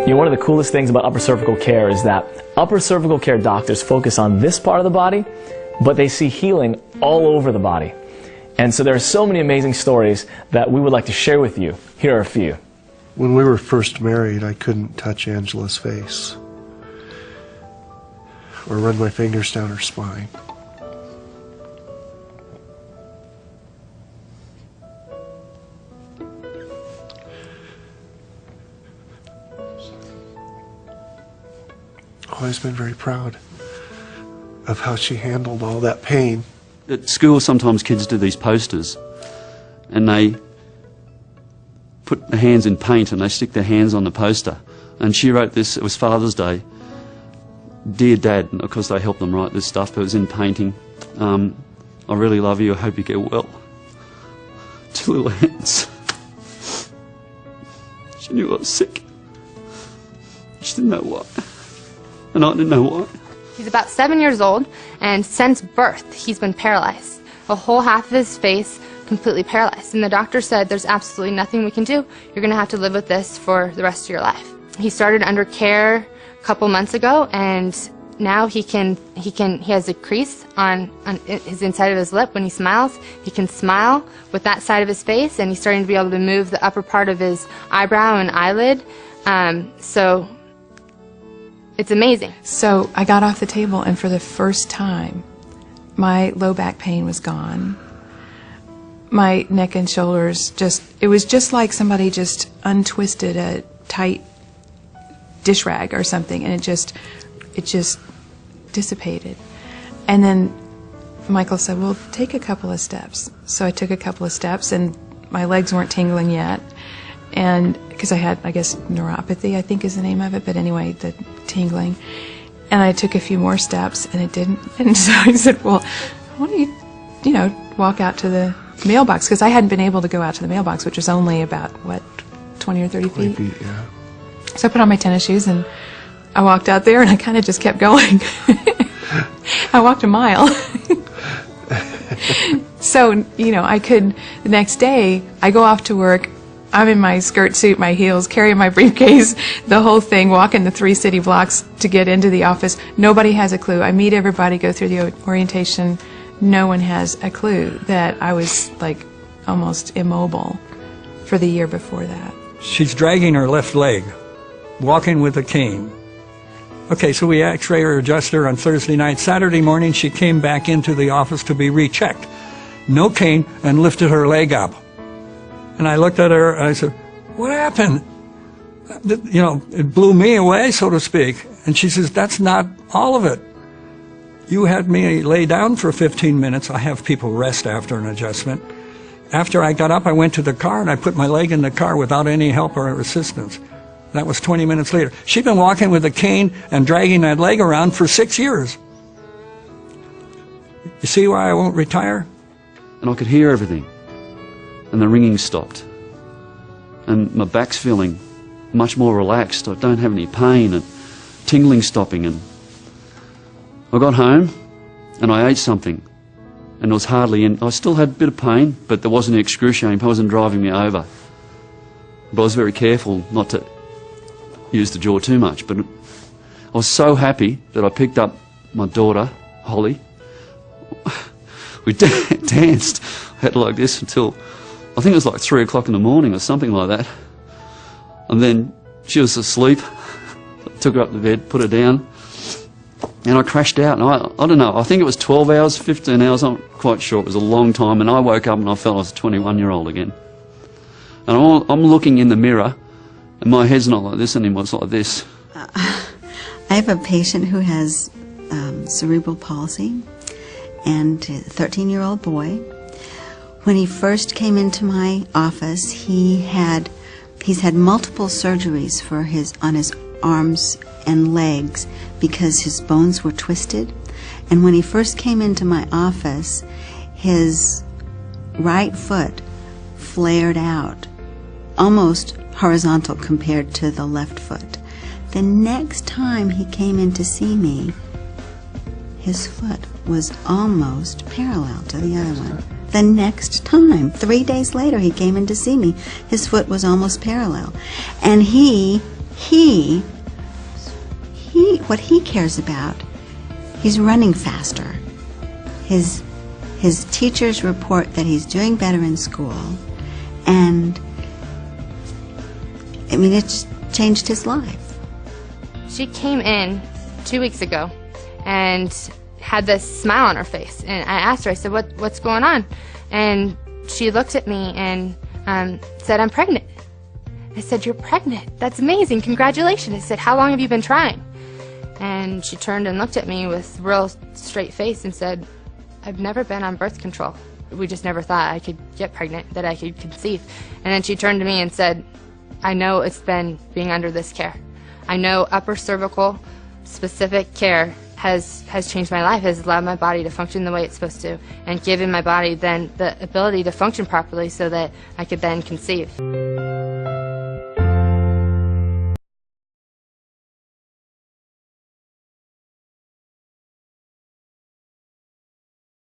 You know, one of the coolest things about upper cervical care is that upper cervical care doctors focus on this part of the body, but they see healing all over the body. And so there are so many amazing stories that we would like to share with you. Here are a few. When we were first married, I couldn't touch Angela's face or run my fingers down her spine. I've always been very proud of how she handled all that pain. At school, sometimes kids do these posters, and they put their hands in paint and they stick their hands on the poster. And she wrote this, it was Father's Day, "Dear Dad," and of course they helped them write this stuff, but it was in painting. "I really love you, I hope you get well." Two little hands. She knew I was sick. She didn't know why. And I didn't know why. He's about 7 years old, and since birth, he's been paralyzed. A whole half of his face completely paralyzed. And the doctor said, there's absolutely nothing we can do. You're going to have to live with this for the rest of your life. He started under care a couple months ago, and now he has a crease on his inside of his lip when he smiles. He can smile with that side of his face, and he's starting to be able to move the upper part of his eyebrow and eyelid. So it's amazing. So I got off the table, and for the first time, my low back pain was gone. My neck and shoulders it was just like somebody just untwisted a tight dish rag or something, and it just dissipated. And then Michael said, well, take a couple of steps. So I took a couple of steps, and my legs weren't tingling yet. And because I had, I guess, neuropathy, I think is the name of it, but anyway, the tingling. And I took a few more steps, and it didn't. And so I said, well, why don't you walk out to the mailbox? Because I hadn't been able to go out to the mailbox, which was only about, 20 or 30 feet? 20 feet, yeah. So I put on my tennis shoes, and I walked out there, and I kind of just kept going. I walked a mile. So, the next day, I go off to work. I'm in my skirt suit, my heels, carrying my briefcase, the whole thing, walking the 3 city blocks to get into the office. Nobody has a clue. I meet everybody, go through the orientation. No one has a clue that I was, almost immobile for the year before that. She's dragging her left leg, walking with a cane. Okay, so we x-ray her, adjust her on Thursday night. Saturday morning, she came back into the office to be rechecked. No cane, and lifted her leg up. And I looked at her, and I said, what happened? It blew me away, so to speak. And she says, that's not all of it. You had me lay down for 15 minutes. I have people rest after an adjustment. After I got up, I went to the car, and I put my leg in the car without any help or assistance. That was 20 minutes later. She'd been walking with a cane and dragging that leg around for 6 years. You see why I won't retire? And I could hear everything. And the ringing stopped. And my back's feeling much more relaxed. I don't have any pain, and tingling stopping. And I got home, and I ate something. And it was hardly in. I still had a bit of pain, but there wasn't excruciating pain. It wasn't driving me over. But I was very careful not to use the jaw too much. But I was so happy that I picked up my daughter, Holly. We danced. I had like this until, I think it was like 3 o'clock in the morning or something like that. And then she was asleep. I took her up to bed, put her down, and I crashed out. And I don't know, I think it was 12 hours, 15 hours, I'm not quite sure. It was a long time. And I woke up and I felt I was a 21-year-old again. And I'm looking in the mirror, and my head's not like this anymore, it's like this. I have a patient who has cerebral palsy, and a 13-year-old boy. When he first came into my office, he's had multiple surgeries on his arms and legs because his bones were twisted. And when he first came into my office, his right foot flared out, almost horizontal compared to the left foot. The next time he came in to see me, his foot was almost parallel to the other one. The next time, 3 days later, he came in to see me, his foot was almost parallel. And he what he cares about, he's running faster. His teachers report that he's doing better in school, and I mean, it's changed his life. She came in 2 weeks ago and had this smile on her face, and I asked her, I said, what's going on? And she looked at me and said, I'm pregnant. I said, you're pregnant? That's amazing, congratulations. I said, how long have you been trying? And she turned and looked at me with a real straight face and said, I've never been on birth control. We just never thought I could get pregnant, that I could conceive. And then she turned to me and said, I know it's been being under this care. I know upper cervical specific care has changed my life, has allowed my body to function the way it's supposed to, and given my body then the ability to function properly so that I could then conceive.